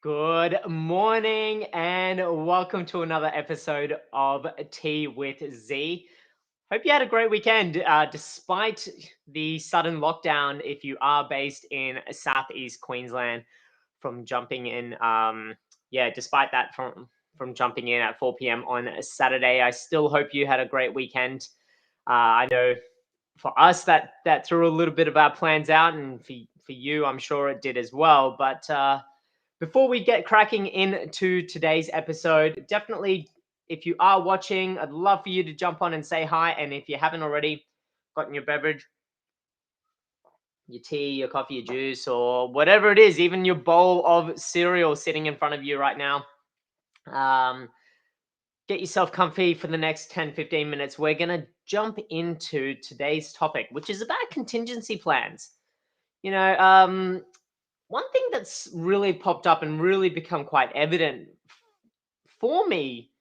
Good morning and welcome to another episode of Tea with Z. Hope you had a great weekend despite the sudden lockdown if you are based in Southeast Queensland from jumping in. Despite that from jumping in at 4 p.m. on a Saturday, I still hope you had a great weekend. I know for us that threw a little bit of our plans out, and for you, I'm sure it did as well. But before we get cracking into today's episode, definitely, if you are watching, I'd love for you to jump on and say hi. And if you haven't already gotten your beverage, your tea, your coffee, your juice, or whatever it is, even your bowl of cereal sitting in front of you right now, um, get yourself comfy for the next 10-15 minutes. We're going to jump into today's topic, which is about contingency plans. You know, one thing that's really popped up and really become quite evident for me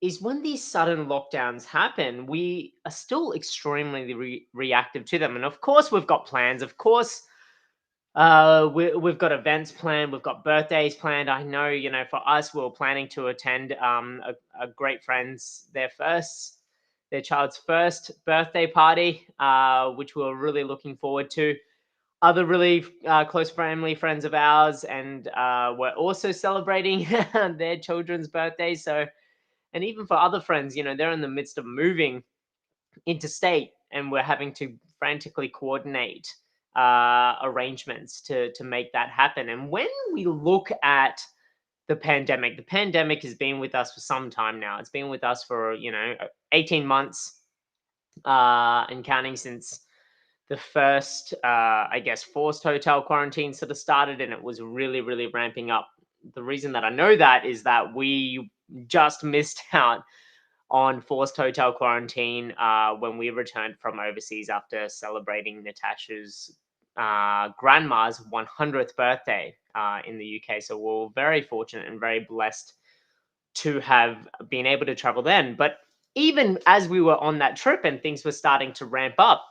is when these sudden lockdowns happen, we are still extremely reactive to them. And of course, we've got plans. Of course, we've got events planned. We've got birthdays planned. I know, for us, we we're planning to attend a great friend's their child's first birthday party, which we're really looking forward to. Other really close family friends of ours, and we're also celebrating their children's birthdays. So, and even for other friends, they're in the midst of moving interstate, and we're having to frantically coordinate arrangements to make that happen. And when we look at the pandemic has been with us for some time now. It's been with us for 18 months and counting since the first, I guess, forced hotel quarantine sort of started, and it was really, really ramping up. The reason that I know that is that we just missed out on forced hotel quarantine when we returned from overseas after celebrating Natasha's grandma's 100th birthday in the UK. So we're very fortunate and very blessed to have been able to travel then. But even as we were on that trip and things were starting to ramp up,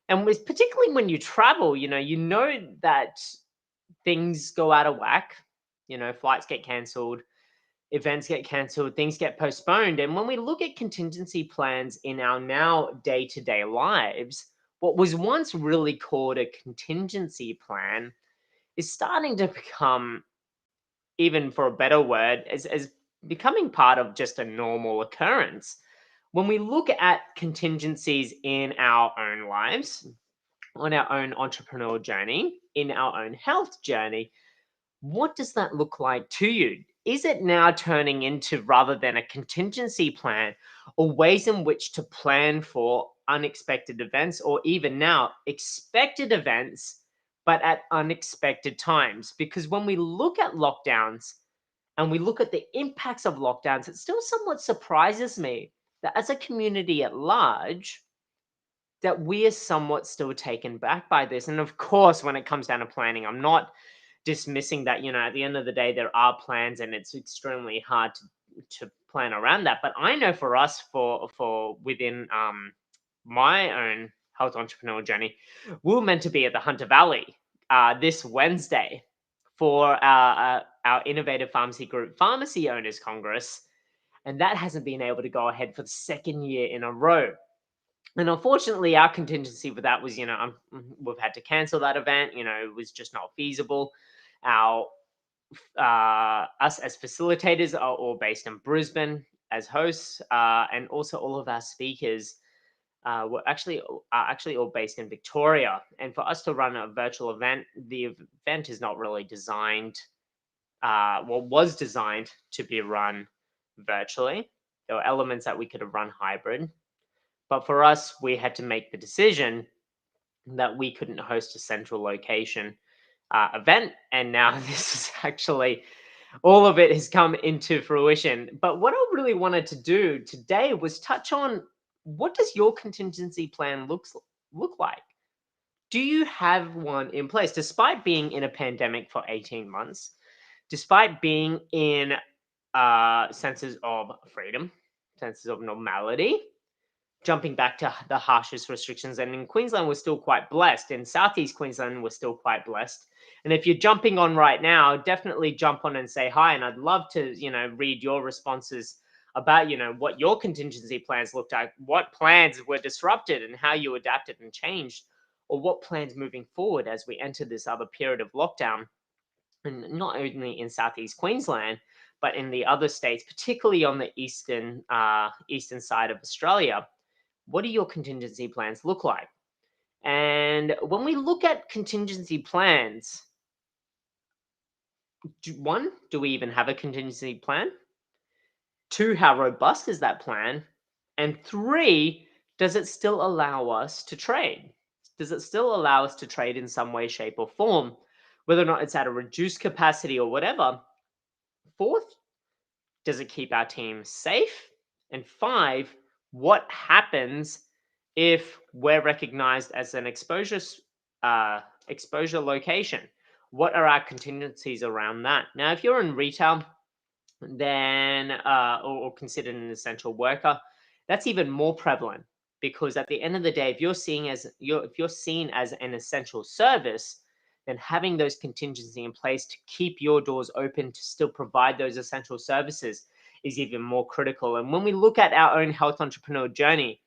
and was particularly when you travel, you know that things go out of whack. Flights get cancelled, events get cancelled, things get postponed. And when we look at contingency plans in our now day-to-day lives, what was once really called a contingency plan is starting to become, even for a better word, as becoming part of just a normal occurrence. When we look at contingencies in our own lives, on our own entrepreneurial journey, in our own health journey, what does that look like to you? Is it now turning into, rather than a contingency plan, or ways in which to plan for unexpected events, or even now expected events, but at unexpected times? Because when we look at lockdowns and we look at the impacts of lockdowns, it still somewhat surprises me that as a community at large, that we are somewhat still taken back by this. And of course, when it comes down to planning, I'm not dismissing that, at the end of the day, there are plans and it's extremely hard to plan around that. But I know for us, for within my own health entrepreneurial journey, we were meant to be at the Hunter Valley this Wednesday for our Innovative Pharmacy Group Pharmacy Owners Congress. And that hasn't been able to go ahead for the second year in a row. And unfortunately, our contingency for that was, we've had to cancel that event. It was just not feasible. Our us as facilitators are all based in Brisbane as hosts, and also all of our speakers are actually all based in Victoria. And for us to run a virtual event, the event is not really designed. Was designed to be run virtually. There were elements that we could have run hybrid. But for us, we had to make the decision that we couldn't host a central location event. And now this is actually, all of it has come into fruition. But what I really wanted to do today was touch on, what does your contingency plan look like? Do you have one in place? Despite being in a pandemic for 18 months, despite being in senses of freedom, senses of normality, jumping back to the harshest restrictions. And in Queensland, we're still quite blessed. In Southeast Queensland, we're still quite blessed. And if you're jumping on right now, definitely jump on and say hi. And I'd love to, read your responses about, what your contingency plans looked like, what plans were disrupted and how you adapted and changed, or what plans moving forward as we enter this other period of lockdown. And not only in Southeast Queensland, but in the other states, particularly on the eastern side of Australia. What do your contingency plans look like? And when we look at contingency plans, one, do we even have a contingency plan? Two, how robust is that plan? And three, does it still allow us to trade? Does it still allow us to trade in some way, shape, or form? Whether or not it's at a reduced capacity or whatever. Fourth, does it keep our team safe? And five, what happens if we're recognized as an exposure location? What are our contingencies around that? Now, if you're in retail, then or considered an essential worker, that's even more prevalent, because at the end of the day, if you're seen as an essential service, then having those contingency in place to keep your doors open to still provide those essential services is even more critical. And when we look at our own health entrepreneur journey,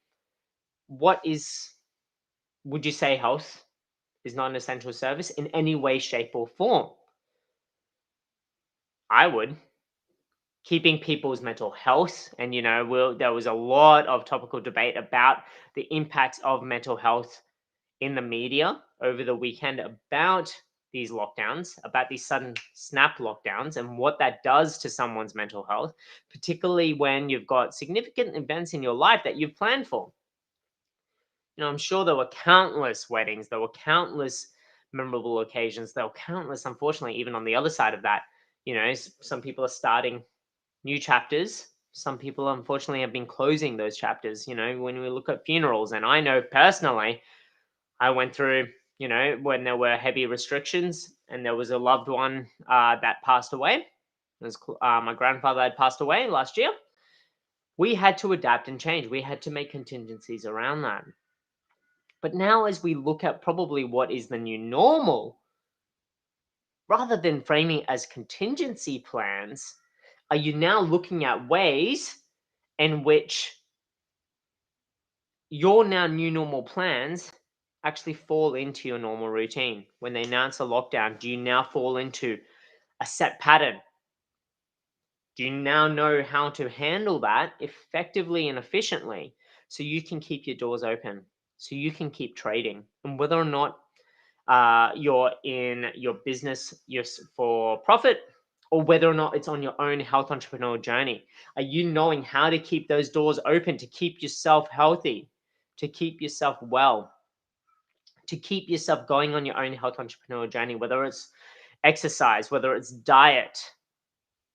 would you say health is not an essential service in any way, shape, or form? I would. Keeping people's mental health, and there was a lot of topical debate about the impacts of mental health in the media over the weekend about these lockdowns, about these sudden snap lockdowns, and what that does to someone's mental health, particularly when you've got significant events in your life that you've planned for. I'm sure there were countless weddings, there were countless memorable occasions, there were countless, unfortunately, even on the other side of that, some people are starting new chapters. Some people, unfortunately, have been closing those chapters. When we look at funerals, and I know personally, I went through, when there were heavy restrictions and there was a loved one that passed away. My grandfather had passed away last year. We had to adapt and change. We had to make contingencies around that. But now, as we look at probably what is the new normal, rather than framing it as contingency plans, are you now looking at ways in which your now new normal plans actually fall into your normal routine? When they announce a lockdown, do you now fall into a set pattern? Do you now know how to handle that effectively and efficiently so you can keep your doors open, so you can keep trading? And whether or not you're in your business for profit, or whether or not it's on your own health entrepreneurial journey, are you knowing how to keep those doors open, to keep yourself healthy, to keep yourself well, to keep yourself going on your own health entrepreneurial journey, whether it's exercise, whether it's diet,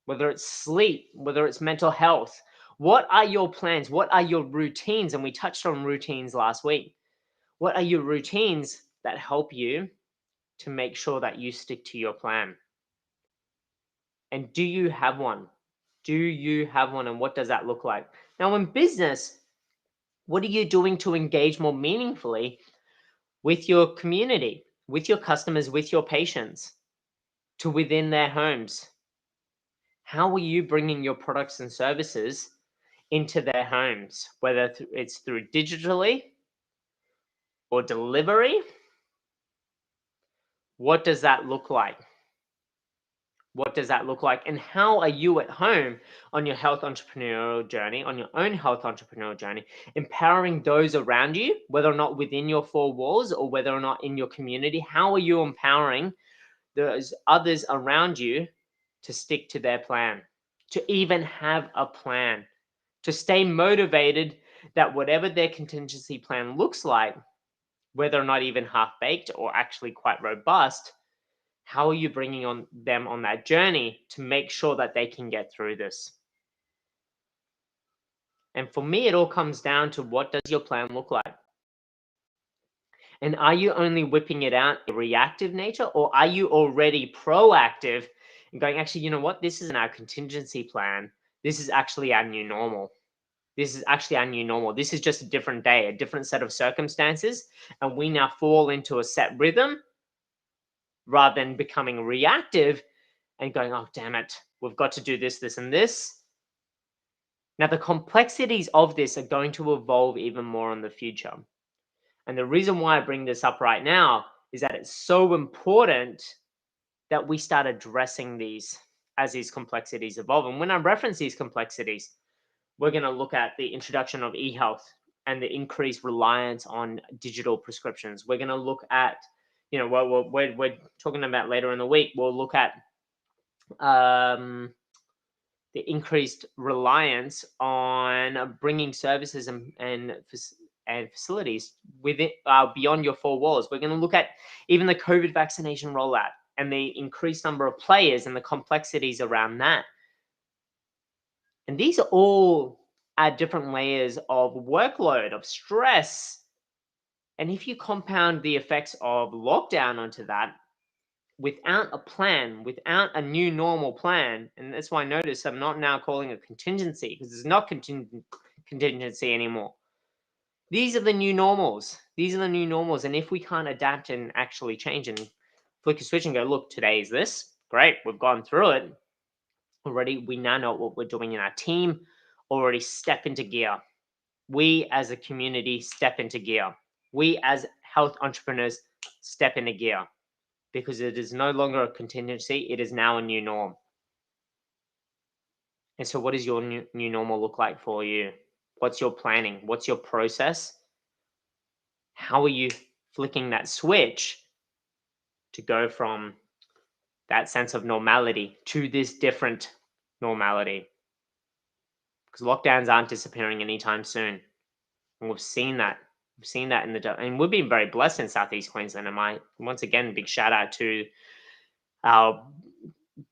whether it's sleep, whether it's mental health? What are your plans? What are your routines? And we touched on routines last week. What are your routines that help you to make sure that you stick to your plan? And do you have one? Do you have one? And what does that look like? Now, in business, what are you doing to engage more meaningfully with your community, with your customers, with your patients, to within their homes? How are you bringing your products and services into their homes, whether it's through digitally or delivery? What does that look like? What does that look like? And how are you at home on your health entrepreneurial journey, on your own health entrepreneurial journey, empowering those around you, whether or not within your four walls or whether or not in your community? How are you empowering those others around you to stick to their plan, to even have a plan, to stay motivated, that whatever their contingency plan looks like, whether or not even half-baked or actually quite robust, how are you bringing them on that journey to make sure that they can get through this? And for me, it all comes down to, what does your plan look like? And are you only whipping it out in a reactive nature, or are you already proactive and going, actually, you know what? This isn't our contingency plan. This is actually our new normal. This is actually our new normal. This is just a different day, a different set of circumstances, and we now fall into a set rhythm rather than becoming reactive and going, oh, damn it, we've got to do this, this, and this. Now, the complexities of this are going to evolve even more in the future. And the reason why I bring this up right now is that it's so important that we start addressing these as these complexities evolve. And when I reference these complexities, we're going to look at the introduction of e-health and the increased reliance on digital prescriptions. We're going to look at, what we're talking about later in the week. We'll look at the increased reliance on bringing services and facilities within beyond your four walls. We're going to look at even the COVID vaccination rollout and the increased number of players and the complexities around that. And these are all at different layers of workload, of stress. And if you compound the effects of lockdown onto that, without a plan, without a new normal plan, and that's why I notice I'm not now calling it contingency, because it's not contingency anymore. These are the new normals. These are the new normals. And if we can't adapt and actually change and flick a switch and go, look, today is this, great, we've gone through it already. We now know what we're doing in our team, already step into gear. We as a community step into gear. We as health entrepreneurs step into gear, because it is no longer a contingency. It is now a new norm. And so what does your new normal look like for you? What's your planning? What's your process? How are you flicking that switch to go from that sense of normality to this different normality? Because lockdowns aren't disappearing anytime soon. And we've seen that. We've seen that and we've been very blessed in Southeast Queensland. And once again, big shout out to our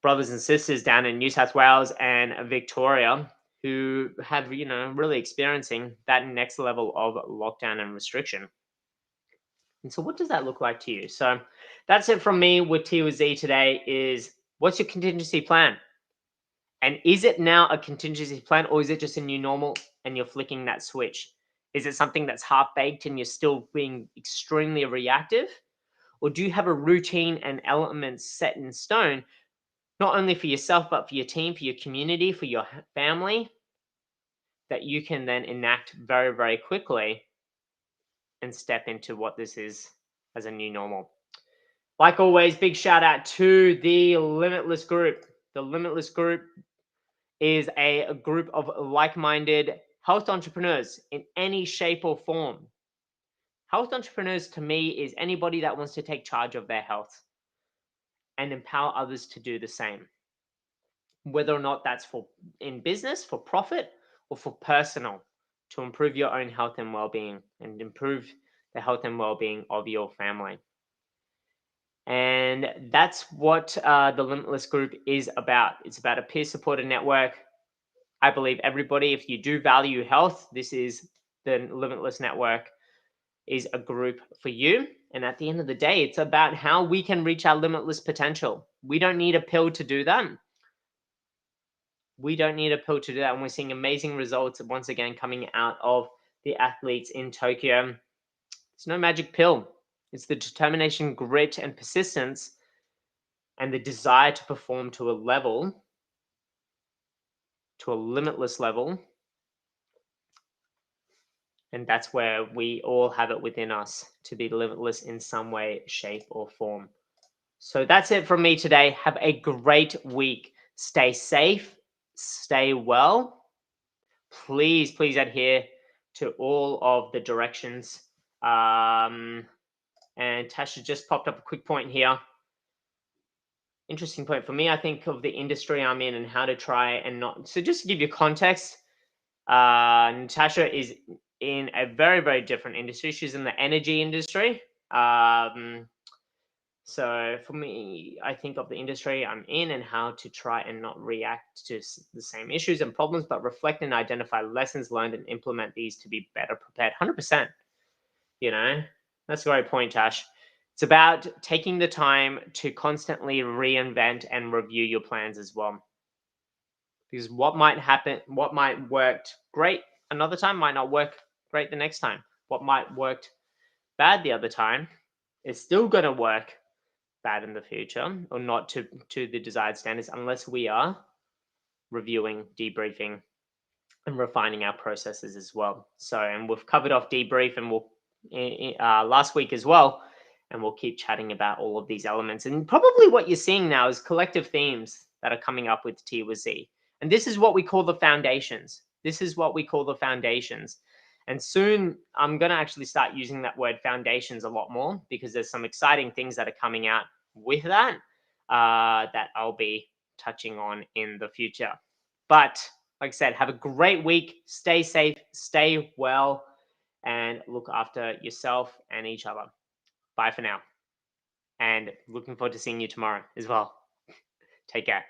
brothers and sisters down in New South Wales and Victoria who have, really experiencing that next level of lockdown and restriction. And so what does that look like to you? So that's it from me with T with Z today. Is what's your contingency plan? And is it now a contingency plan, or is it just a new normal and you're flicking that switch? Is it something that's half-baked and you're still being extremely reactive? Or do you have a routine and elements set in stone, not only for yourself, but for your team, for your community, for your family, that you can then enact very, very quickly and step into what this is as a new normal? Like always, big shout out to the Limitless Group. The Limitless Group is a group of like-minded health entrepreneurs in any shape or form. Health entrepreneurs to me is anybody that wants to take charge of their health and empower others to do the same. Whether or not that's for in business, for profit, or for personal, to improve your own health and well-being and improve the health and well-being of your family. And that's what the Limitless Group is about. It's about a peer-supported network. I believe everybody, if you do value health, this is the Limitless Network is a group for you. And at the end of the day, it's about how we can reach our limitless potential. We don't need a pill to do that. We don't need a pill to do that. And we're seeing amazing results once again coming out of the athletes in Tokyo. There's no magic pill. It's the determination, grit, and persistence, and the desire to perform to a level, to a limitless level. And that's where we all have it within us to be limitless in some way, shape, or form. So that's it from me today. Have a great week. Stay safe, stay well. Please adhere to all of the directions. And Tasha just popped up a quick point here. Interesting point for me. I think of the industry I'm in and how to try and not. So just to give you context, Natasha is in a very, very different industry. She's in the energy industry. So for me, I think of the industry I'm in and how to try and not react to the same issues and problems, but reflect and identify lessons learned and implement these to be better prepared. 100%. That's a great point, Tash. It's about taking the time to constantly reinvent and review your plans as well. Because what might happen, what might work great another time might not work great the next time. What might worked bad the other time is still going to work bad in the future, or not to the desired standards, unless we are reviewing, debriefing, and refining our processes as well. So, and we've covered off debrief, and we'll last week as well, and we'll keep chatting about all of these elements. And probably what you're seeing now is collective themes that are coming up with T with Z, and this is what we call the foundations. This is what we call the foundations. And soon I'm going to actually start using that word foundations a lot more, because there's some exciting things that are coming out with that that I'll be touching on in the future. But like I said, have a great week. Stay safe, stay well, and look after yourself and each other. Bye for now. And looking forward to seeing you tomorrow as well. Take care.